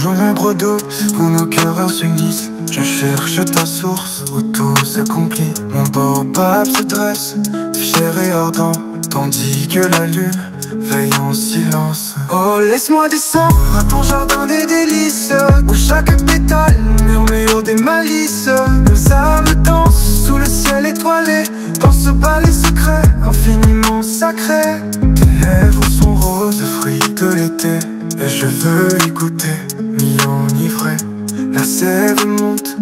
l'ombre douce où nos cœurs s'unissent. Je cherche ta source où tout s'accomplit. Mon baobab se dresse, fier et ardent, tandis que la lune veille en silence. Oh, laisse-moi descendre à ton jardin des délices, où chaque pétale murmure des malices. Nos âmes dansent sous le ciel étoilé, dans ce palais secret infiniment sacré. Tes lèvres sont roses, fruits de l'été, et je veux y goûter, m'y enivrer. La sève monte,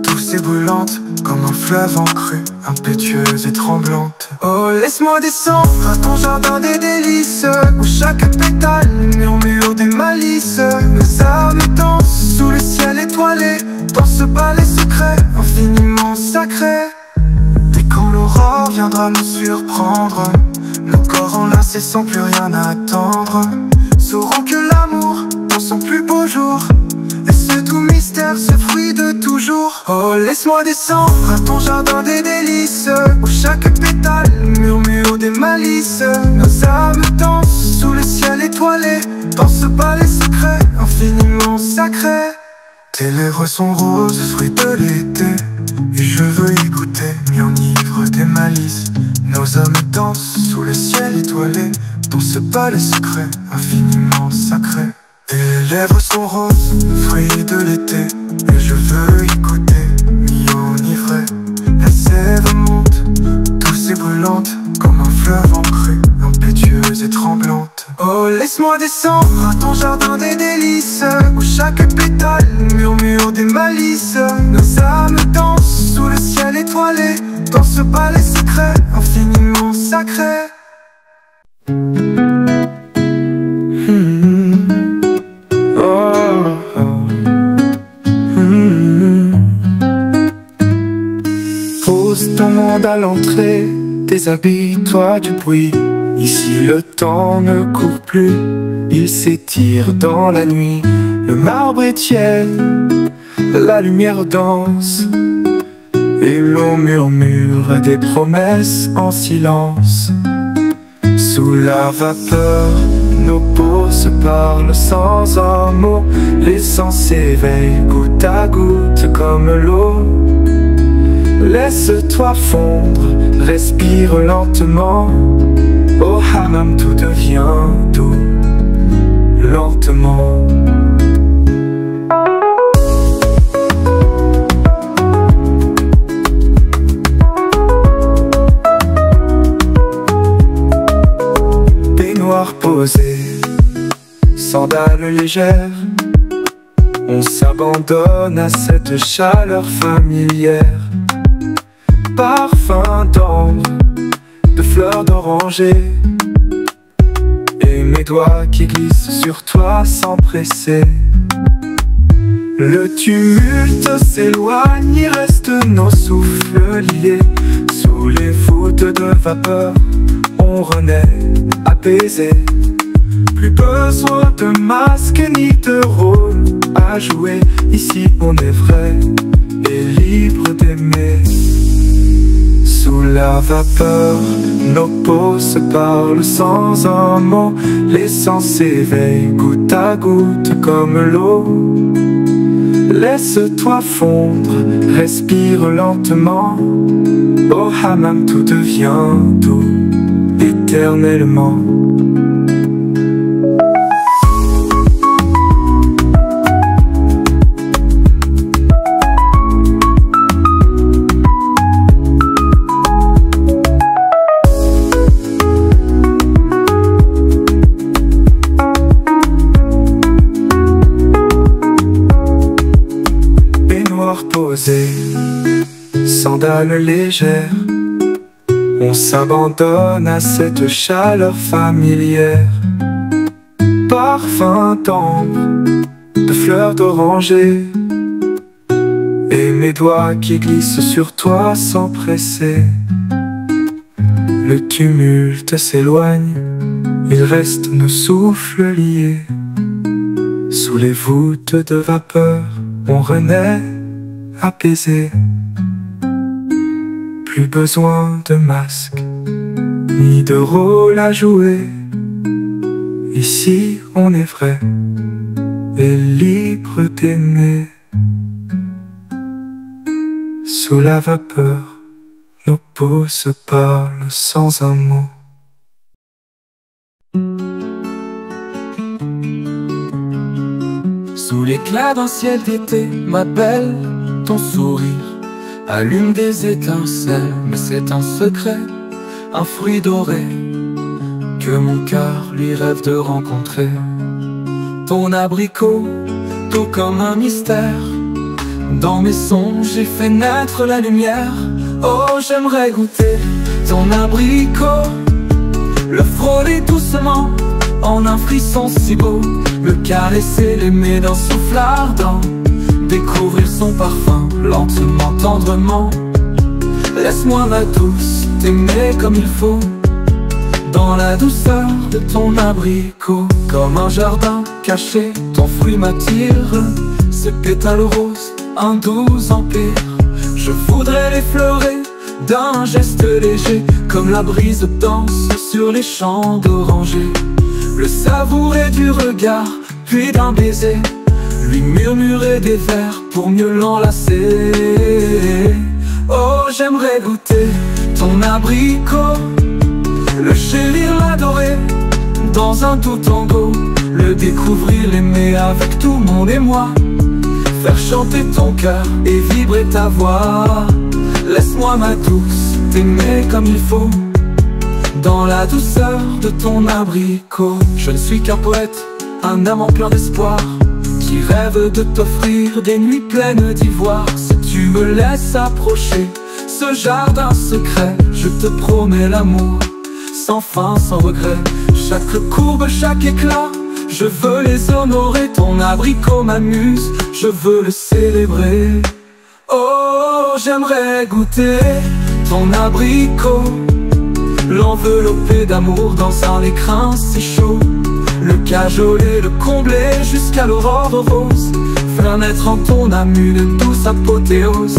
douce et brûlante, comme un fleuve en crue, impétueuse et tremblante. Oh, laisse-moi descendre à ton jardin des délices, où chaque pétale murmure des malices. Nos âmes dansent sous le ciel étoilé, dans ce palais secret infiniment sacré. Et quand l'aurore viendra nous surprendre, nos corps enlacés sans plus rien attendre, sauront que l'amour dans son plus beau jour, et ce doux mystère, ce fruit de toujours. Oh, laisse-moi descendre à ton jardin des délices, où chaque pétale murmure des malices. Nos âmes dansent sous le ciel étoilé, dans ce palais secret infiniment sacré. Tes lèvres sont roses, fruits de l'été, et je veux y goûter, m'y enivre des malices. Nos âmes dansent sous le ciel étoilé, dans ce palais secret infiniment sacré. Tes lèvres sont roses, fruits de l'été, et je veux y goûter, m'y enivrer. La sève monte, douce et brûlante, comme un fleuve en crue, impétueuse et tremblante. Oh, laisse-moi descendre à ton jardin des délices, où chaque pétale murmure des malices. Nos âmes dansent sous le ciel étoilé, dans ce palais secret infiniment sacré. Pose ton monde à l'entrée, déshabille-toi du bruit. Ici le temps ne court plus, il s'étire dans la nuit. Le marbre est tiède, la lumière danse, et l'eau murmure des promesses en silence. Sous la vapeur, nos peaux se parlent sans un mot. Les sens s'éveillent goutte à goutte comme l'eau. Laisse-toi fondre, respire lentement. Au hammam tout devient doux, lentement. Baignoire posée, sandales légères, on s'abandonne à cette chaleur familière. Parfum d'ambre, de fleurs d'oranger, et mes doigts qui glissent sur toi sans presser. Le tumulte s'éloigne, il reste nos souffles liés. Sous les voûtes de vapeur, on renaît apaisé. Plus besoin de masque ni de rôle à jouer. Ici on est vrai et libre d'aimer. Sous la vapeur, nos peaux se parlent sans un mot. Les sens s'éveillent goutte à goutte comme l'eau. Laisse-toi fondre, respire lentement. Au hammam tout devient doux, éternellement. Posée, sandales légères, on s'abandonne à cette chaleur familière. Parfum d'ambre, de fleurs d'oranger, et mes doigts qui glissent sur toi sans presser. Le tumulte s'éloigne, il reste nos souffles liés. Sous les voûtes de vapeur, on renaît apaisé. Plus besoin de masque ni de rôle à jouer. Ici on est vrai et libre d'aimer. Sous la vapeur, nos peaux se parlent sans un mot. Sous l'éclat d'un ciel d'été, ma belle, ton sourire allume des étincelles. Mais c'est un secret, un fruit doré, que mon cœur lui rêve de rencontrer. Ton abricot, tout comme un mystère, dans mes songes j'ai fait naître la lumière. Oh, j'aimerais goûter ton abricot, le frôler doucement en un frisson si beau, le caresser, l'aimer d'un souffle ardent, découvrir son parfum lentement, tendrement. Laisse-moi ma douce, t'aimer comme il faut, dans la douceur de ton abricot. Comme un jardin caché, ton fruit m'attire, ses pétales roses, un doux empire. Je voudrais l'effleurer d'un geste léger, comme la brise danse sur les champs d'orangers. Le savourer du regard, puis d'un baiser, lui murmurer des vers pour mieux l'enlacer. Oh, j'aimerais goûter ton abricot, le chérir, l'adorer dans un doux tango, le découvrir, l'aimer avec tout mon émoi, faire chanter ton cœur et vibrer ta voix. Laisse-moi ma douce, t'aimer comme il faut, dans la douceur de ton abricot. Je ne suis qu'un poète, un amant plein d'espoir, qui rêve de t'offrir des nuits pleines d'ivoire. Si tu me laisses approcher ce jardin secret, je te promets l'amour, sans fin, sans regret. Chaque courbe, chaque éclat, je veux les honorer. Ton abricot m'amuse, je veux le célébrer. Oh, j'aimerais goûter ton abricot, l'envelopper d'amour dans un écrin si chaud, le cajoler, le combler jusqu'à l'aurore rose, faire naître en ton âme une douce apothéose.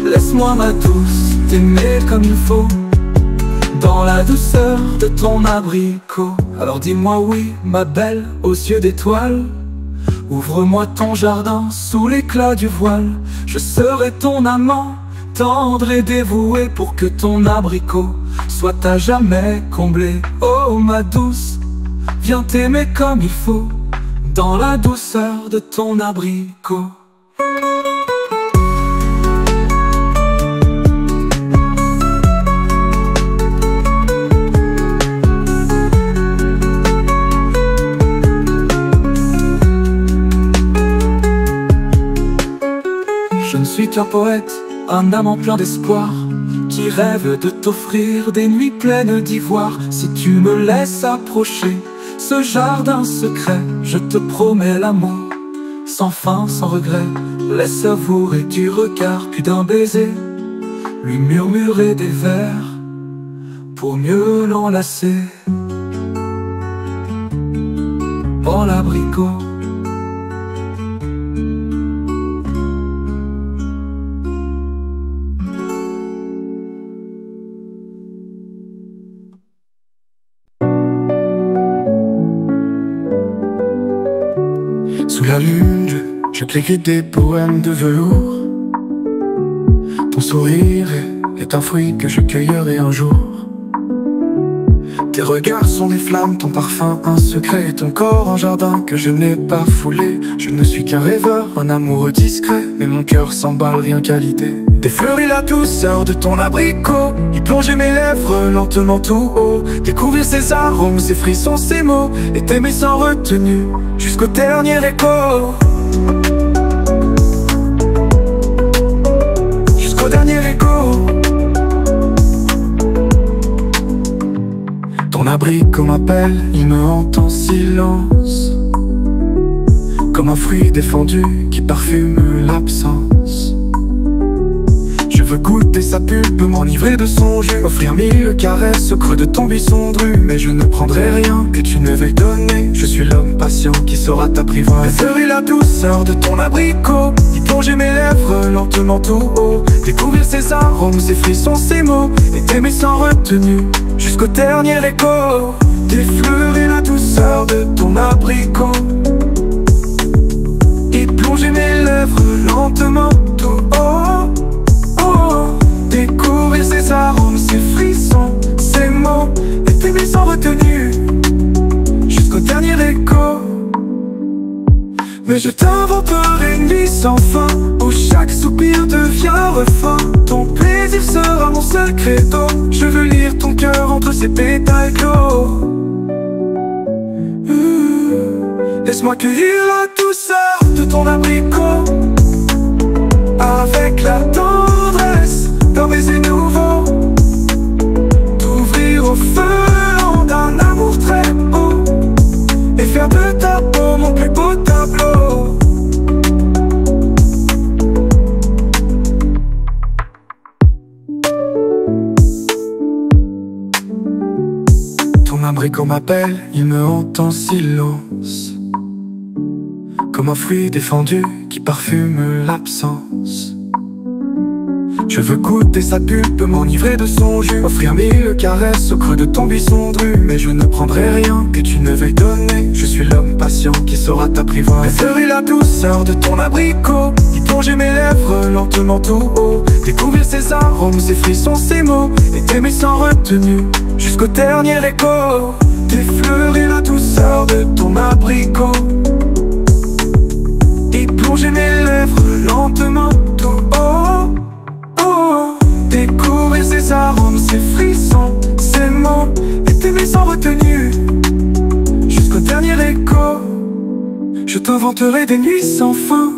Laisse-moi ma douce, t'aimer comme il faut, dans la douceur de ton abricot. Alors dis-moi oui, ma belle, aux yeux d'étoiles, ouvre-moi ton jardin sous l'éclat du voile. Je serai ton amant, tendre et dévoué, pour que ton abricot soit à jamais comblé. Oh ma douce, viens t'aimer comme il faut, dans la douceur de ton abricot. Je ne suis qu'un poète, un amant plein d'espoir, qui rêve de t'offrir des nuits pleines d'ivoire. Si tu me laisses approcher ce jardin secret, je te promets l'amour, sans fin, sans regret. Laisse savourer du regard, puis d'un baiser, lui murmurer des vers pour mieux l'enlacer. Dans l'abricot, sous la lune, je t'écris des poèmes de velours. Ton sourire est un fruit que je cueillerai un jour. Tes regards sont des flammes, ton parfum un secret, ton corps un jardin que je n'ai pas foulé. Je ne suis qu'un rêveur, un amoureux discret, mais mon cœur s'emballe rien qu'à l'idée d'effleurer la douceur de ton abricot, y plonger mes lèvres lentement tout haut, découvrir ses arômes, ses frissons, ses mots, et t'aimer sans retenue jusqu'au dernier écho. Jusqu'au dernier écho. Ton abricot m'appelle, il me hante en silence, comme un fruit défendu qui parfume l'absence. Je veux goûter sa pulpe, m'enivrer de son jus, offrir mille caresses au creux de ton buisson de rue. Mais je ne prendrai rien que tu ne veuilles donner, je suis l'homme patient qui saura t'apprivoiser. Préférer la douceur de ton abricot, y plonger mes lèvres lentement tout haut, découvrir ses arômes, ses frissons, ses mots, et t'aimer sans retenue jusqu'au dernier écho. D'effleurer la douceur de ton abricot, plonger mes lèvres lentement tout haut, oh, oh. Découvrir ces arômes, ces frissons, ces mots, et t'aimer sans retenue jusqu'au dernier écho. Mais je t'inventerai une nuit sans fin, où chaque soupir devient un refrain. Ton plaisir sera mon seul credo. Je veux lire ton cœur entre ses pétales clos. Laisse-moi cueillir la douceur de ton abricot, avec la tendresse d'un baiser nouveau. T'ouvrir au feu d'un amour très haut, et faire de ta peau mon plus beau tableau. Ton abricot m'appelle, il me hante en silence, comme un fruit défendu qui parfume l'absence. Je veux goûter sa pulpe, m'enivrer de son jus, offrir mille caresses au creux de ton buisson de rue. Mais je ne prendrai rien que tu ne veuilles donner. Je suis l'homme patient qui saura t'apprivoiser. Préférer la douceur de ton abricot, y plonger mes lèvres lentement tout haut. Découvrir ses arômes, ses frissons, ses mots, et t'aimer sans retenue jusqu'au dernier écho. Défleurer la douceur de ton abricot, y plonger mes lèvres lentement tout haut, oh, oh. Découvrir ses arômes, ses frissons, ses mots, et t'aimer sans retenue jusqu'au dernier écho. Je t'inventerai des nuits sans fin,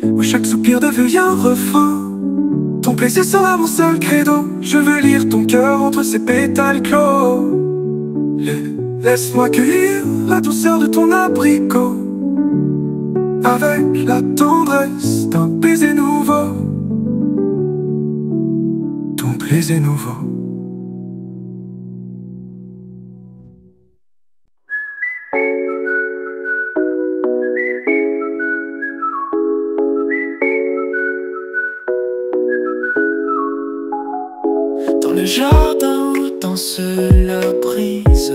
où chaque soupir devient un refrain. Ton plaisir sera mon seul credo. Je veux lire ton cœur entre ses pétales clos. Laisse-moi cueillir la douceur de ton abricot, avec la tendresse d'un baiser nouveau. Ton plaisir nouveau. Dans le jardin où danse la brise,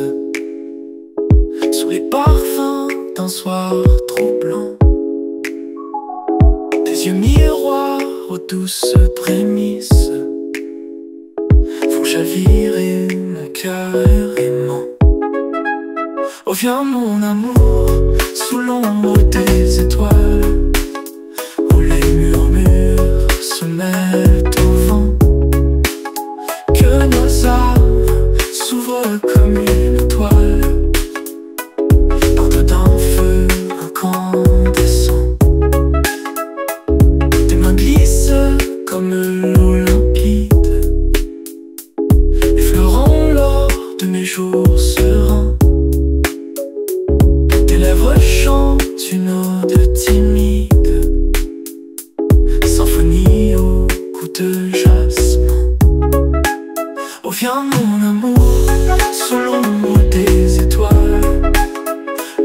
sous les parfums d'un soir troublant, tes yeux miroirs aux douces prémices font chavirer mon cœur aimant. Oh viens mon amour, sous l'ombre des étoiles, où les murmures se mettent au vent, que nos âmes s'ouvrent comme une toile, porte d'un feu incandescent. Tes mains glissent comme l'eau limpide, effleurant l'or de mes jours sereins. Tes lèvres chantent une ode timide, symphonie au goût de jasmin. Oh viens mon amour, sous l'ombre des étoiles,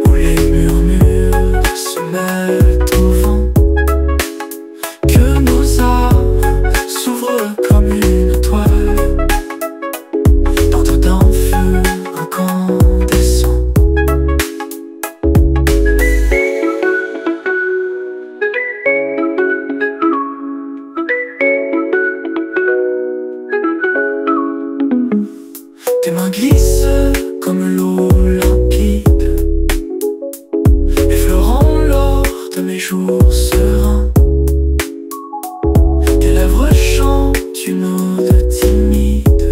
où les murmures se mettent au vent, que nos âmes s'ouvrent comme une toile, porte d'un feu incandescent. Tes mains glissent comme l'eau limpide, effleurant l'or de mes jours sereins. Tes lèvres chantent une ode timide,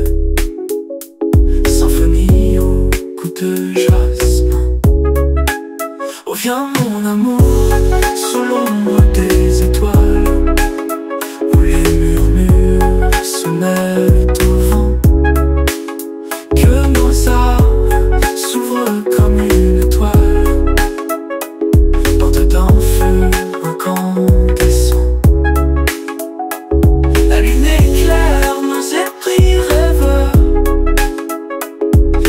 symphonie au goût de jasmin. Oh viens mon amour, sous l'ombre des étoiles, où les murmures se mettent au vent, que nos âmes s'ouvrent comme une toile, porte d'un feu incandescent. La lune éclaire nos esprits rêveurs,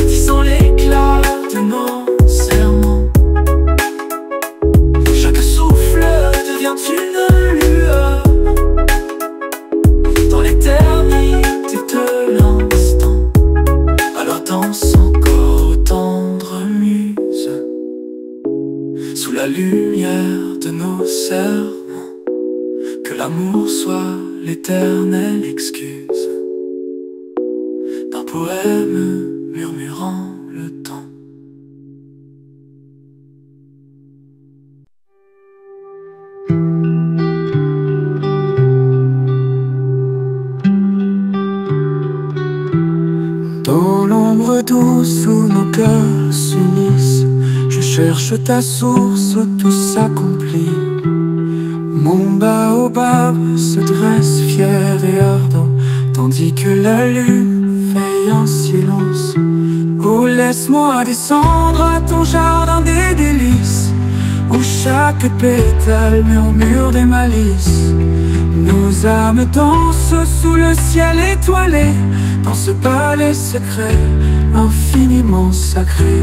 tissant l'éclat de nos serments. Chaque souffle devient une lueur dans l'éternité de l'instant. Alors danse encore aux tendres muses, sous la lumière de nos serments. l'amour soit l'éternelle excuse d'un poème murmurant le temps. Dans l'ombre douce où nos cœurs s'unissent, je cherche ta source où tout s'accomplit. Mon baobab se dresse fier et ardent, tandis que la lune veille en silence. Oh, laisse-moi descendre à ton jardin des délices, où chaque pétale murmure des malices. Nos âmes dansent sous le ciel étoilé, dans ce palais secret, infiniment sacré.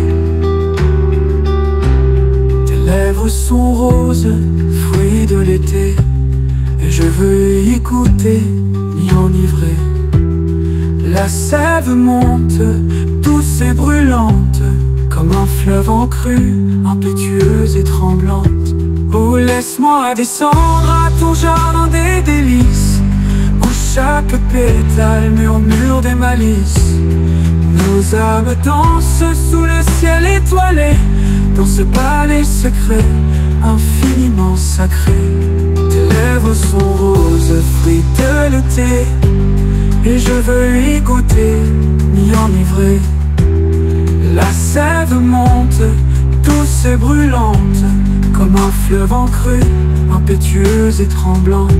Tes lèvres sont roses, fruits de l'été, et je veux y goûter, m'y enivrer. La sève monte, douce et brûlante, comme un fleuve en crue, impétueuse et tremblante. Oh, laisse-moi descendre à ton jardin des délices, où chaque pétale murmure des malices. Nos âmes dansent sous le ciel étoilé, dans ce palais secret, infiniment sacré. Tes lèvres sont roses, fruits de l'été, et je veux y goûter, m'y enivrer. La sève monte, douce et brûlante, comme un fleuve en crue, impétueuse et tremblante.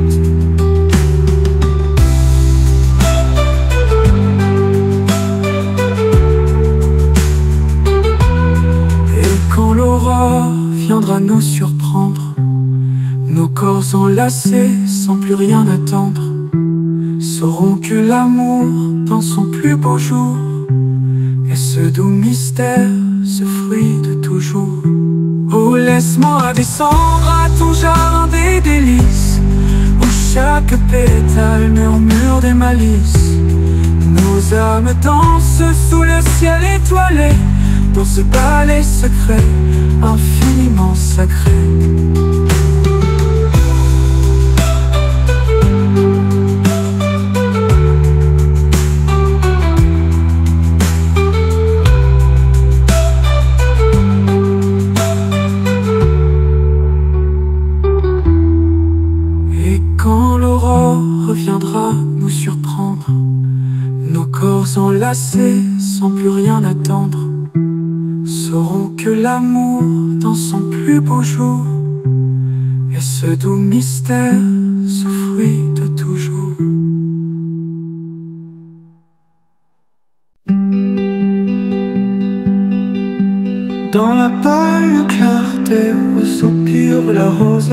Et quand l'aurore viendra nous surprendre, nos corps enlacés sans plus rien attendre, saurons que l'amour dans son plus beau jour est ce doux mystère, ce fruit de toujours. Oh, laisse-moi descendre à ton jardin des délices, où chaque pétale murmure des malices. Nos âmes dansent sous le ciel étoilé, dans ce palais secret, infiniment sacré. Reviendra nous surprendre, nos corps enlacés sans plus rien attendre, saurons que l'amour dans son plus beau jour est ce doux mystère, ce fruit de toujours. Dans la pâle clarté où soupire la rose,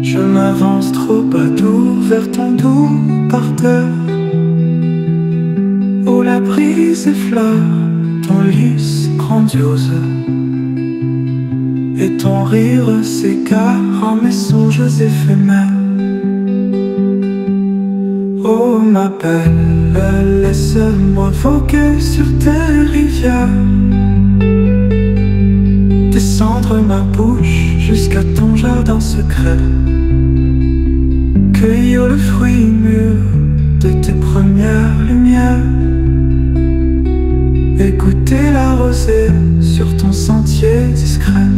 je m'avance trop à tour vers ton doux parterre, où la brise effleure ton lys grandiose, et ton rire s'égare en mes songes éphémères. Oh, ma belle, laisse-moi voguer sur tes rivières, descendre ma bouche jusqu'à ton jardin secret, cueillir le fruit mûr de tes premières lumières, écouter la rosée sur ton sentier discret.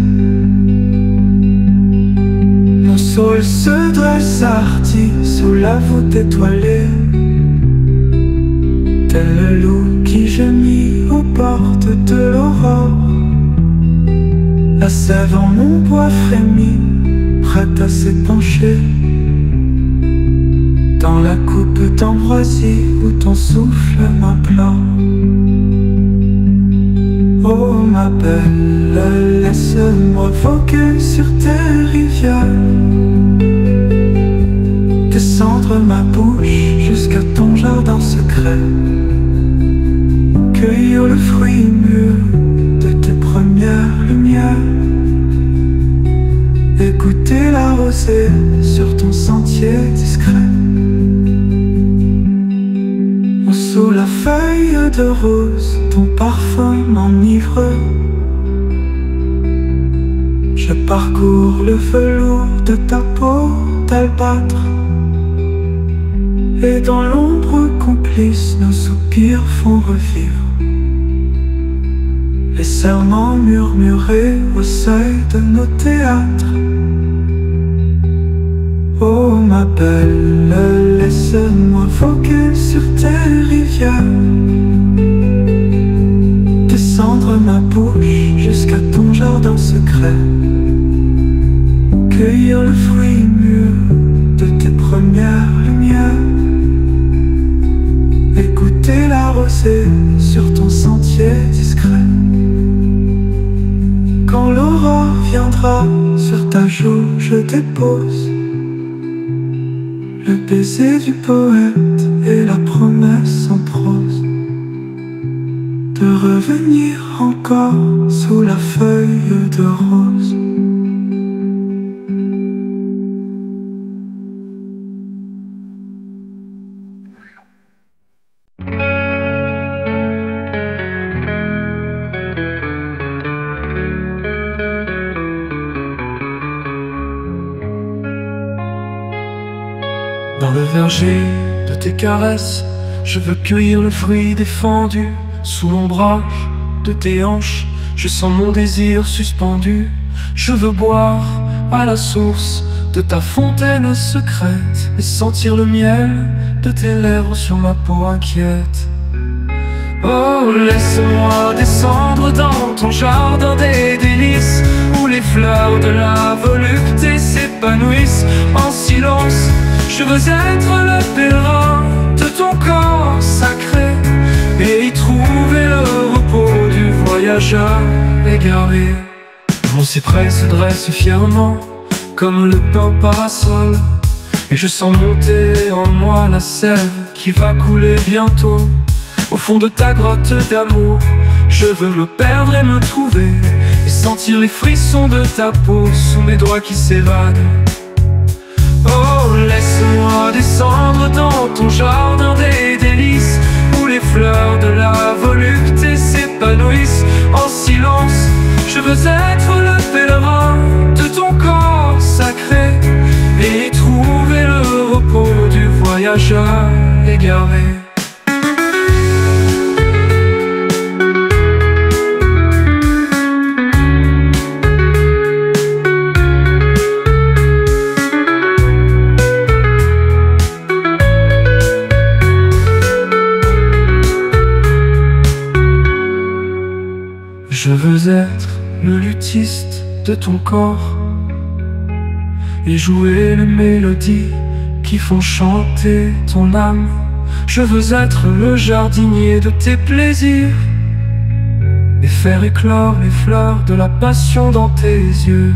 Mon saule se dresse hardi sous la voûte étoilée, tel le loup qui gémit aux portes de l'aurore. La sève en mon bois frémit, prête à s'épancher dans la coupe d'ambroisie où ton souffle m'implore. Oh, ma belle, laisse-moi voguer sur tes rivières, descendre ma bouche jusqu'à ton jardin secret, cueillir le fruit mûr de tes premières lumières, écouter la rosée sur ton sentier discret. Sous la feuille de rose, ton parfum m'enivre. Je parcours le velours de ta peau d'albâtre, et dans l'ombre complice, nos soupirs font revivre les serments murmurés au seuil de nos théâtres. Oh ma belle, laisse-moi voguer sur tes rivières, descendre ma bouche jusqu'à ton jardin secret, cueillir le fruit mûr de tes premières lumières, écouter la rosée sur ton sentier discret. Quand l'aurore viendra sur ta joue, je dépose le baiser du poète et la promesse en prose de revenir encore sous la feuille de rose. Dans le verger de tes caresses, je veux cueillir le fruit défendu. Sous l'ombrage de tes hanches, je sens mon désir suspendu. Je veux boire à la source de ta fontaine secrète et sentir le miel de tes lèvres sur ma peau inquiète. Oh, laisse-moi descendre dans ton jardin des délices, où les fleurs de la volupté s'épanouissent en silence. Je veux être le pèlerin de ton corps sacré et y trouver le repos du voyageur égaré. Mon cyprès se dresse fièrement comme le pin parasol, et je sens monter en moi la sève qui va couler bientôt. Au fond de ta grotte d'amour, je veux me perdre et me trouver, et sentir les frissons de ta peau sous mes doigts qui s'évadent. Oh, laisse-moi descendre dans ton jardin des délices, où les fleurs de la volupté s'épanouissent en silence. Je veux être le pèlerin de ton corps sacré et y trouver le repos du voyageur égaré. Je veux être le luthiste de ton corps et jouer les mélodies qui font chanter ton âme. Je veux être le jardinier de tes plaisirs et faire éclore les fleurs de la passion dans tes yeux.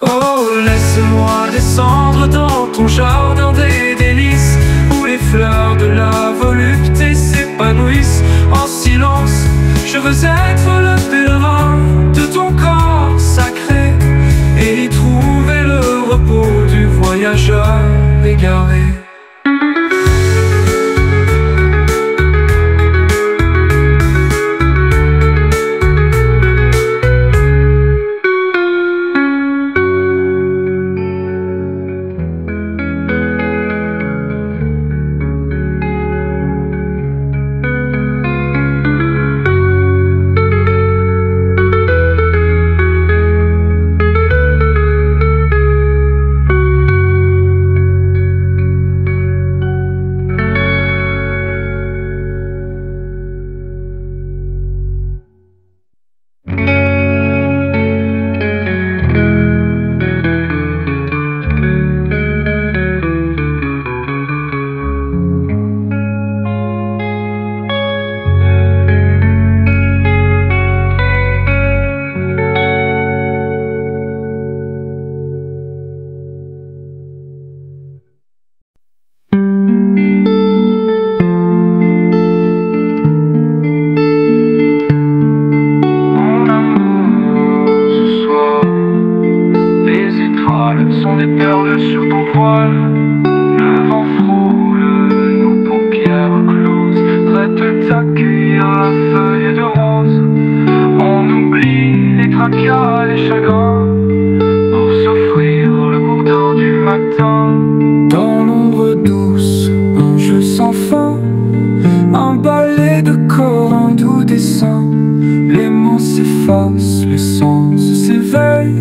Oh, laisse-moi descendre dans ton jardin des délices, où les fleurs de la volupté s'épanouissent en silence. Je veux être le pèlerin de ton corps sacré et y trouver le repos du voyageur égaré. Sont des perles sur ton voile. Le vent frôle nos paupières closes, prête d'accueillir la feuille de rose. On oublie les tracas, les chagrins, pour s'offrir le bourdon du matin. Dans l'ombre douce, un jeu sans fin, un ballet de corps, un doux dessin. Les mots s'effacent, le sens s'éveille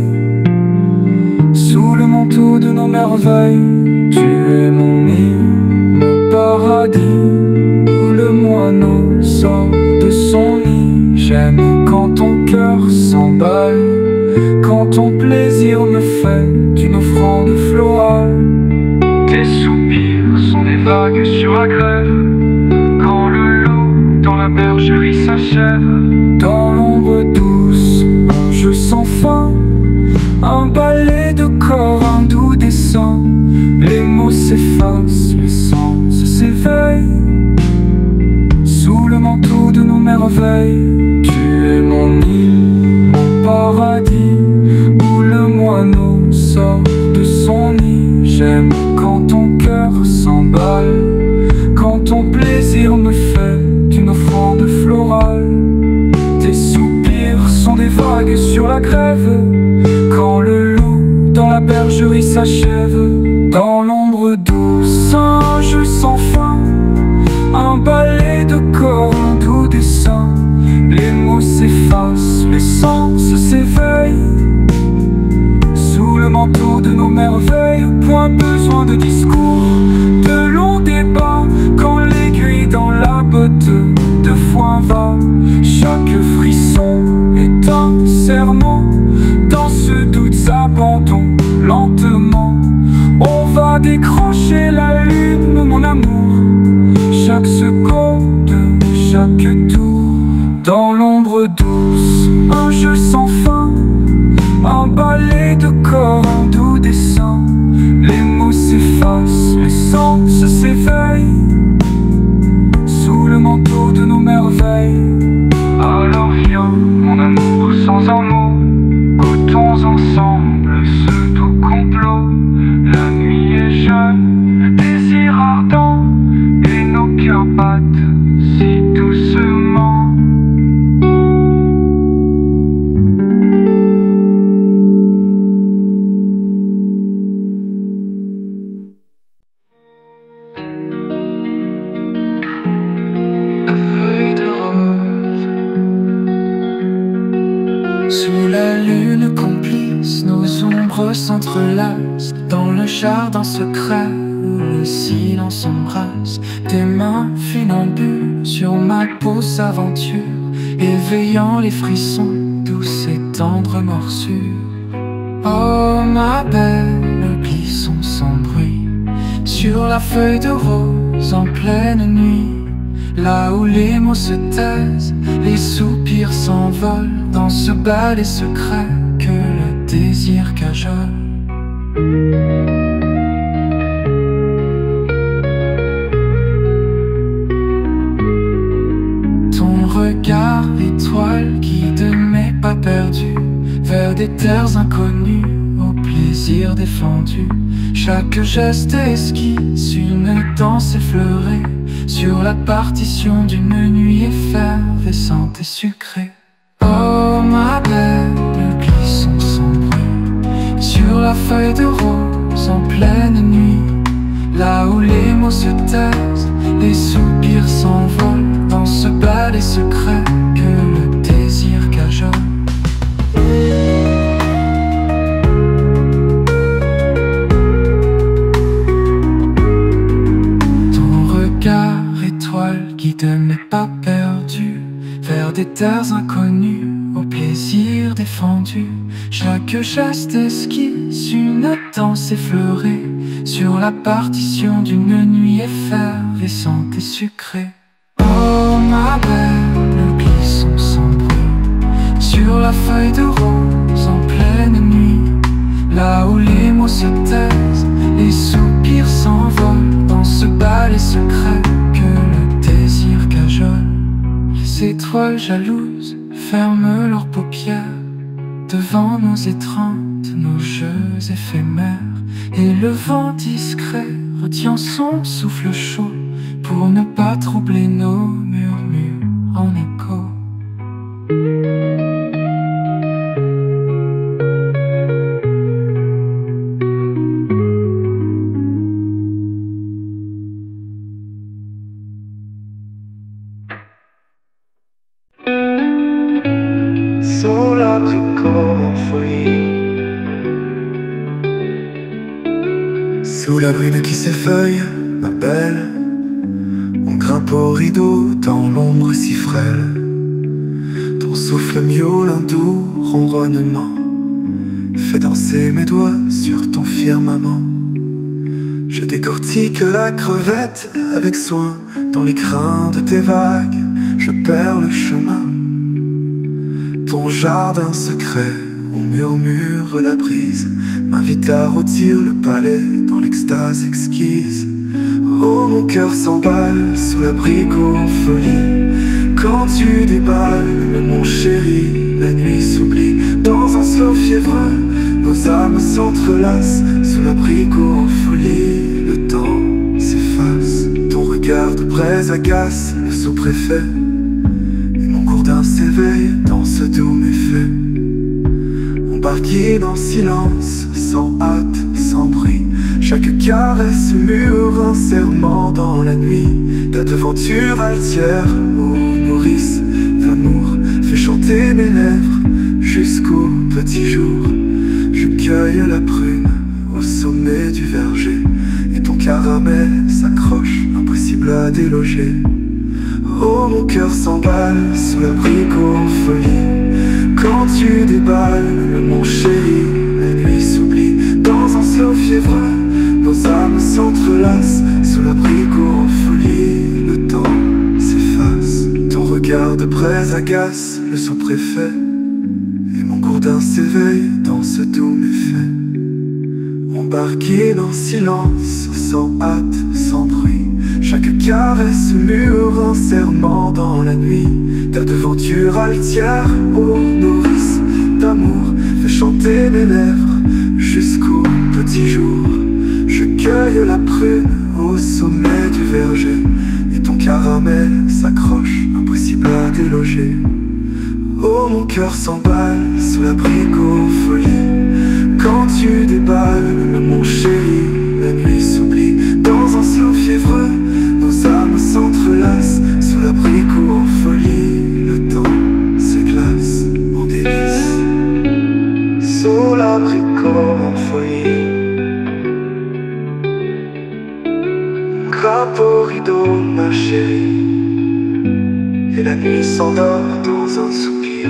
sous le manteau de nos merveilles. Tu es mon île, mon paradis, où le moineau sort de son nid. J'aime quand ton cœur s'emballe, quand ton plaisir me fait une offrande florale. Tes soupirs sont des vagues sur la grève, quand le loup dans la bergerie s'achève. Dans l'ombre douce, un jeu sans fin, un ballet de corps, un doux dessin. Les mots s'effacent, le sens s'éveille sous le manteau de nos merveilles. Tu es mon île, mon paradis, où le moineau sort de son nid. J'aime quand ton cœur s'emballe, quand ton plaisir me fait une offrande florale. Tes soupirs sont des vagues sur la grève, quand le loup dans la bergerie s'achève. Dans l'ombre douce, un jeu sans fin, un ballet de corps, un doux dessin. Les mots s'effacent, les sens s'éveillent sous le manteau de nos merveilles. Point besoin de discours, de longs débats, quand l'aiguille dans la botte de foin va. Chaque frisson est un serment, dans ce doute abandon. Lentement, on va décrocher la lune, mon amour. Chaque seconde, chaque tour. Dans l'ombre douce, un jeu sans fin, un ballet de corps, un doux dessin. Les mots s'effacent, les sens s'éveillent sous le manteau de nos merveilles. Alors viens, mon amour, sans un mot, goûtons ensemble ce doux complot. La nuit est jeune, désir ardent, et nos cœurs battent si doucement. Sous la lune complice, nos ombres s'entrelacent dans le jardin secret où le silence embrasse. Tes mains funambules sur ma peau s'aventurent, éveillant les frissons, douce et tendre morsure. Oh ma belle, glissons sans bruit sur la feuille de rose en pleine nuit. Là où les mots se taisent, les soupirs s'envolent dans ce ballet secret que le désir cajole. Ton regard étoile guide mes pas perdus vers des terres inconnues, au plaisir défendu. Chaque geste esquisse une danse effleurée sur la partition d'une nuit effervescente et sucrée. Oh ma belle, glissons sans bruit sur la feuille de rose en pleine nuit. Là où les mots se taisent, les soupirs s'envolent dans ce ballet secret que le désir cajole. Guide mes pas perdus vers des terres inconnues, au plaisir défendu. Chaque geste esquisse une danse effleurée sur la partition d'une nuit effervescente et sucrée. Oh ma belle, glissons sans bruit sur la feuille de rose en pleine nuit. Là où les mots se taisent, les soupirs s'envolent dans ce ballet secret que le désir cajole. Les étoiles jalouses ferment leurs paupières devant nos étreintes, nos jeux éphémères. Et le vent discret retient son souffle chaud pour ne pas troubler nos murmures en écho. sous l'abricot en folie. Sous la brune qui s'effeuille, ma belle, on grimpe au rideau dans l'ombre si frêle. Ton souffle miaule un doux ronronnement, fait danser mes doigts sur ton firmament. Je décortique la crevette avec soin, dans les crins de tes vagues, je perds le chemin. Ton jardin secret, où murmure la brise, m'invite à rôtir le palais dans l'extase exquise. Oh, mon cœur s'emballe sous l'abricot en folie. Quand tu déballes, mon chéri, la nuit s'oublie. Dans un slow fiévreux, nos âmes s'entrelacent sous l'abricot en folie. Le temps s'efface, ton regard de braise agace le sous-préfet. Et mon gourdin s'éveille dans ce doux méfait. On barquine en silence, sans hâte, sans bruit. Chaque caresse mure un serment dans la nuit. Ta devanture altière, ô nourrice d'amour, fait chanter mes lèvres jusqu'au petit jour. Je cueille la prune au sommet du verger, et ton caramel s'accroche, impossible à déloger. Oh, mon cœur s'emballe sous l'abricot en folie. Quand tu déballes, mon chéri, la nuit s'oublie. Dans un slow fiévreux, nos âmes s'entrelacent sous l'abricot en folie. Le temps s'efface, ton regard de braise agace le sous-préfet. Et mon gourdin s'éveille dans ce doux méfait. On barquine en silence, sans hâte, sans bruit. Chaque caresse mure un serment dans la nuit. Ta devanture altière, ô nourrice d'amour, fait chanter mes lèvres jusqu'au petit jour. Je cueille la prune au sommet du verger, et ton caramel s'accroche, impossible à déloger. Oh, mon cœur s'emballe sous l'abricot en folie. Quand tu déballes, mon chéri, la nuit s'oublie. Dans un slow fiévreux, nos âmes s'entrelacent sous l'abricot en folie. Le temps s'églace en délices sous l'abricot en folie. Grimpe au rideau, ma chérie, et la nuit s'endort dans un soupir.